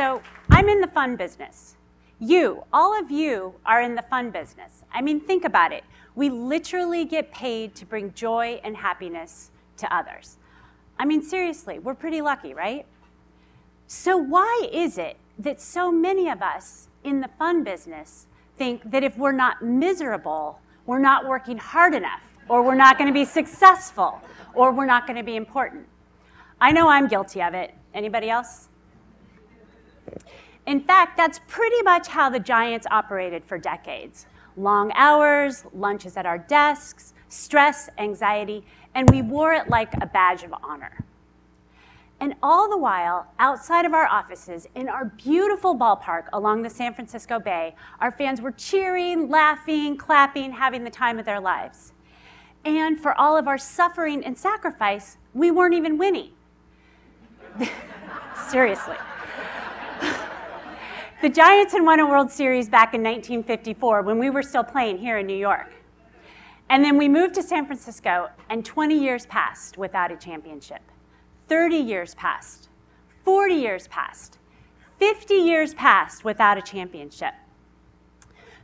So I'm in the fun business. You, all of you, are in the fun business. I mean, think about it. We literally get paid to bring joy and happiness to others. I mean, seriously, we're pretty lucky, right? So why is it that so many of us in the fun business think that if we're not miserable, we're not working hard enough, or we're not going to be successful, or we're not going to be important? I know I'm guilty of it. Anybody else? In fact, that's pretty much how the Giants operated for decades. Long hours, lunches at our desks, stress, anxiety, and we wore it like a badge of honor. And all the while, outside of our offices, in our beautiful ballpark along the San Francisco Bay, our fans were cheering, laughing, clapping, having the time of their lives. And for all of our suffering and sacrifice, we weren't even winning. Seriously. The Giants had won a World Series back in 1954 when we were still playing here in New York. And then we moved to San Francisco, and 20 years passed without a championship. 30 years passed. 40 years passed. 50 years passed without a championship.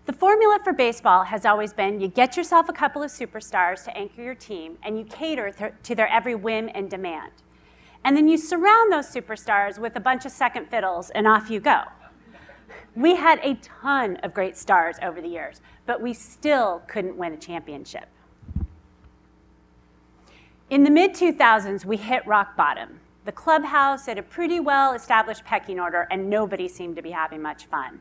The formula for baseball has always been you get yourself a couple of superstars to anchor your team, and you cater to their every whim and demand. And then you surround those superstars with a bunch of second fiddles, and off you go. We had a ton of great stars over the years, but we still couldn't win a championship. In the mid-2000s, we hit rock bottom. The clubhouse had a pretty well-established pecking order, and nobody seemed to be having much fun.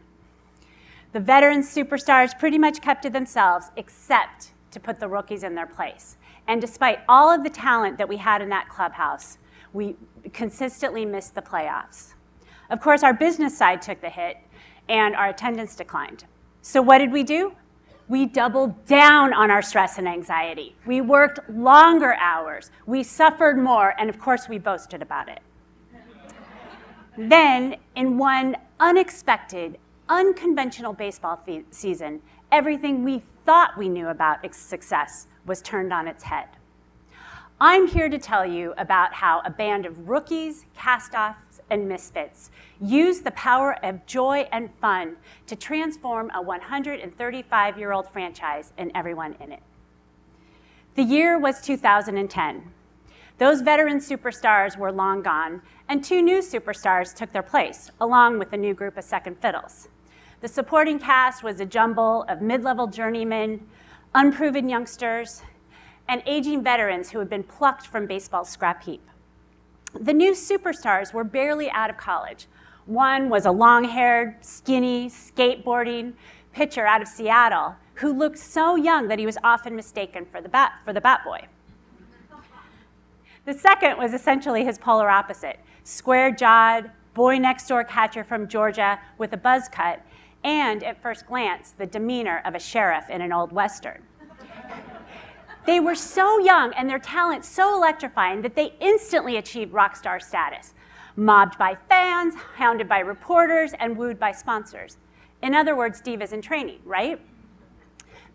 The veteran superstars pretty much kept to themselves, except to put the rookies in their place. And despite all of the talent that we had in that clubhouse, we consistently missed the playoffs. Of course, our business side took the hit, and our attendance declined. So what did we do? We doubled down on our stress and anxiety. We worked longer hours. We suffered more, and of course, we boasted about it. Then, in one unexpected, unconventional baseball season, everything we thought we knew about success was turned on its head. I'm here to tell you about how a band of rookies, cast-offs, and misfits used the power of joy and fun to transform a 135-year-old franchise and everyone in it. The year was 2010. Those veteran superstars were long gone, and two new superstars took their place, along with a new group of second fiddles. The supporting cast was a jumble of mid-level journeymen, unproven youngsters, and aging veterans who had been plucked from baseball's scrap heap. The new superstars were barely out of college. One was a long-haired, skinny, skateboarding pitcher out of Seattle who looked so young that he was often mistaken for the bat boy. The second was essentially his polar opposite, square-jawed, boy-next-door catcher from Georgia with a buzz cut, and, at first glance, the demeanor of a sheriff in an old Western. They were so young and their talent so electrifying that they instantly achieved rock star status, mobbed by fans, hounded by reporters, and wooed by sponsors. In other words, divas in training, right?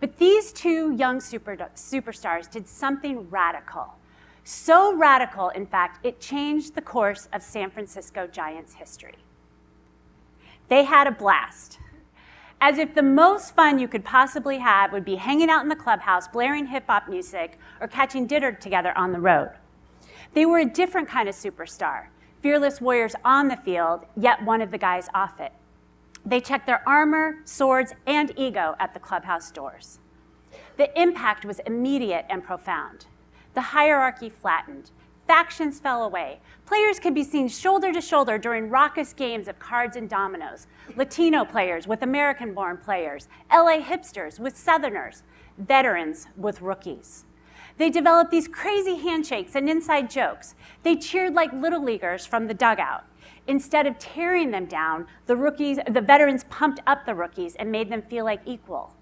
But these two young superstars did something radical. So radical, in fact, it changed the course of San Francisco Giants history. They had a blast. As if the most fun you could possibly have would be hanging out in the clubhouse, blaring hip-hop music, or catching dinner together on the road. They were a different kind of superstar, fearless warriors on the field, yet one of the guys off it. They checked their armor, swords, and ego at the clubhouse doors. The impact was immediate and profound. The hierarchy flattened. Factions fell away. Players could be seen shoulder to shoulder during raucous games of cards and dominoes. Latino players with American-born players. LA hipsters with Southerners. Veterans with rookies. They developed these crazy handshakes and inside jokes. They cheered like little leaguers from the dugout. Instead of tearing them down, the veterans pumped up the rookies and made them feel like equal.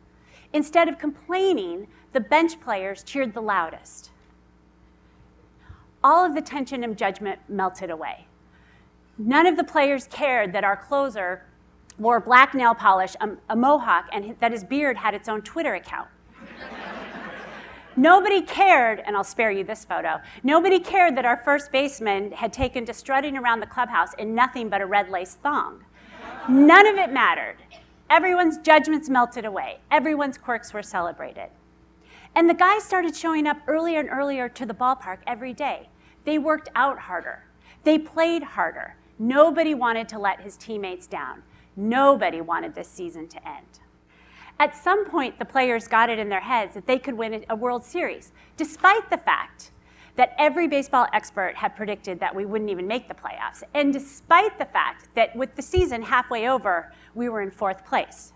Instead of complaining, the bench players cheered the loudest. All of the tension and judgment melted away. None of the players cared that our closer wore black nail polish, a mohawk, and that his beard had its own Twitter account. Nobody cared, and I'll spare you this photo, nobody cared that our first baseman had taken to strutting around the clubhouse in nothing but a red lace thong. None of it mattered. Everyone's judgments melted away. Everyone's quirks were celebrated. And the guys started showing up earlier and earlier to the ballpark every day. They worked out harder. They played harder. Nobody wanted to let his teammates down. Nobody wanted this season to end. At some point, the players got it in their heads that they could win a World Series, despite the fact that every baseball expert had predicted that we wouldn't even make the playoffs, and despite the fact that with the season halfway over, we were in 4th place.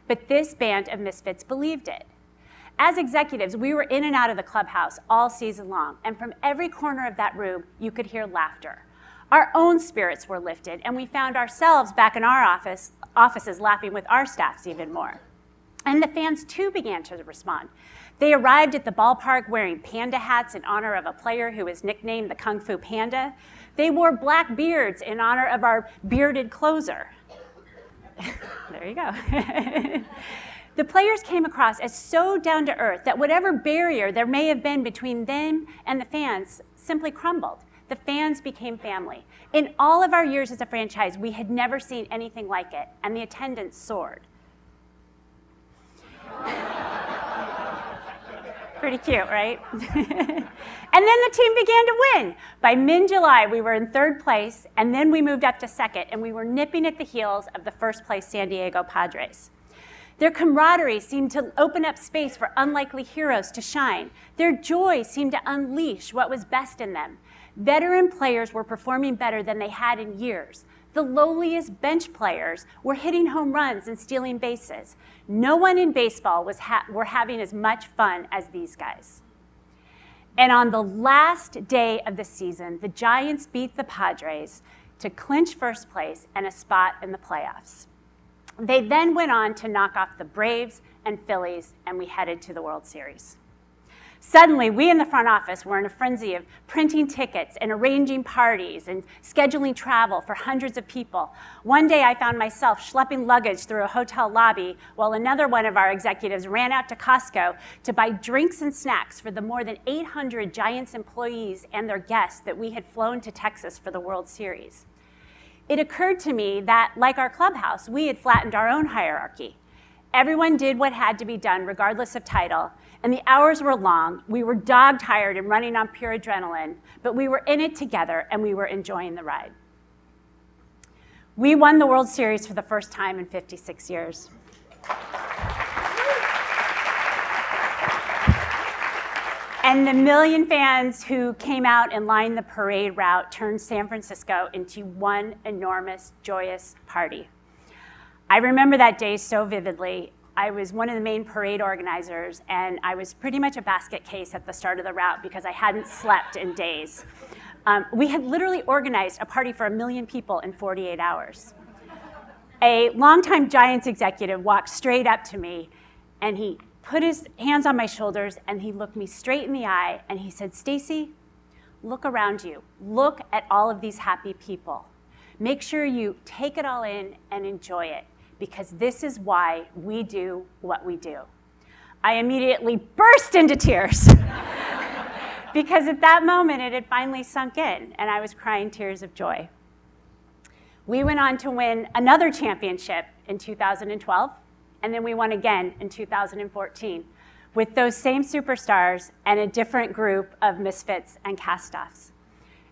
But this band of misfits believed it. As executives, we were in and out of the clubhouse all season long, and from every corner of that room, you could hear laughter. Our own spirits were lifted, and we found ourselves back in our offices laughing with our staffs even more. And the fans, too, began to respond. They arrived at the ballpark wearing panda hats in honor of a player who was nicknamed the Kung Fu Panda. They wore black beards in honor of our bearded closer. There you go. The players came across as so down to earth that whatever barrier there may have been between them and the fans simply crumbled. The fans became family. In all of our years as a franchise, we had never seen anything like it, and the attendance soared. Pretty cute, right? And then the team began to win. By mid-July, we were in 3rd place, and then we moved up to 2nd, and we were nipping at the heels of the 1st place San Diego Padres. Their camaraderie seemed to open up space for unlikely heroes to shine. Their joy seemed to unleash what was best in them. Veteran players were performing better than they had in years. The lowliest bench players were hitting home runs and stealing bases. No one in baseball were having as much fun as these guys. And on the last day of the season, the Giants beat the Padres to clinch 1st place and a spot in the playoffs. They then went on to knock off the Braves and Phillies, and we headed to the World Series. Suddenly, we in the front office were in a frenzy of printing tickets and arranging parties and scheduling travel for hundreds of people. One day, I found myself schlepping luggage through a hotel lobby while another one of our executives ran out to Costco to buy drinks and snacks for the more than 800 Giants employees and their guests that we had flown to Texas for the World Series. It occurred to me that, like our clubhouse, we had flattened our own hierarchy. Everyone did what had to be done, regardless of title, and the hours were long. We were dog-tired and running on pure adrenaline, but we were in it together, and we were enjoying the ride. We won the World Series for the first time in 56 years. And the million fans who came out and lined the parade route turned San Francisco into one enormous, joyous party. I remember that day so vividly. I was one of the main parade organizers, and I was pretty much a basket case at the start of the route because I hadn't slept in days. We had literally organized a party for 1 million people in 48 hours. A longtime Giants executive walked straight up to me, and he put his hands on my shoulders, and he looked me straight in the eye, and he said, "Staci, look around you. Look at all of these happy people. Make sure you take it all in and enjoy it, because this is why we do what we do." I immediately burst into tears because at that moment it had finally sunk in, and I was crying tears of joy. We went on to win another championship in 2012, and then we won again in 2014 with those same superstars and a different group of misfits and cast-offs.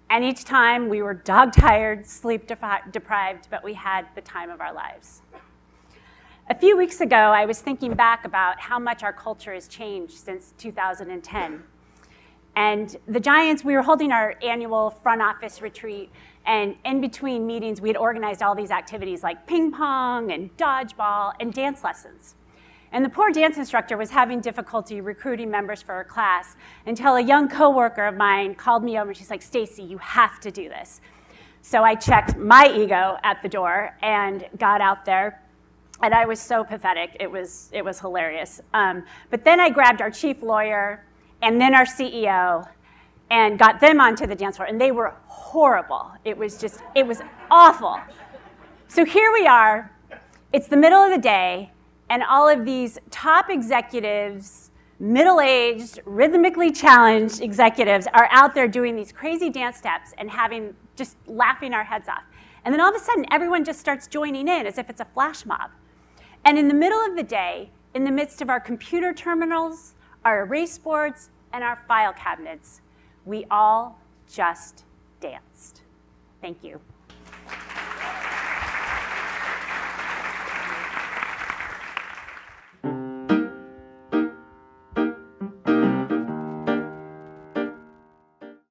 And each time we were dog-tired, sleep-deprived, but we had the time of our lives. A few weeks ago, I was thinking back about how much our culture has changed since 2010. And the Giants, we were holding our annual front office retreat, and in between meetings, we had organized all these activities like ping pong and dodgeball and dance lessons. And the poor dance instructor was having difficulty recruiting members for her class until a young coworker of mine called me over and she's like, "Staci, you have to do this." So I checked my ego at the door and got out there. And I was so pathetic, it was hilarious. But then I grabbed our chief lawyer and then our CEO and got them onto the dance floor, and they were horrible. It was awful. So here we are, it's the middle of the day, and all of these top executives, middle-aged, rhythmically challenged executives are out there doing these crazy dance steps and just laughing our heads off. And then all of a sudden, everyone just starts joining in as if it's a flash mob. And in the middle of the day, in the midst of our computer terminals, our erase boards, and our file cabinets, we all just danced. Thank you.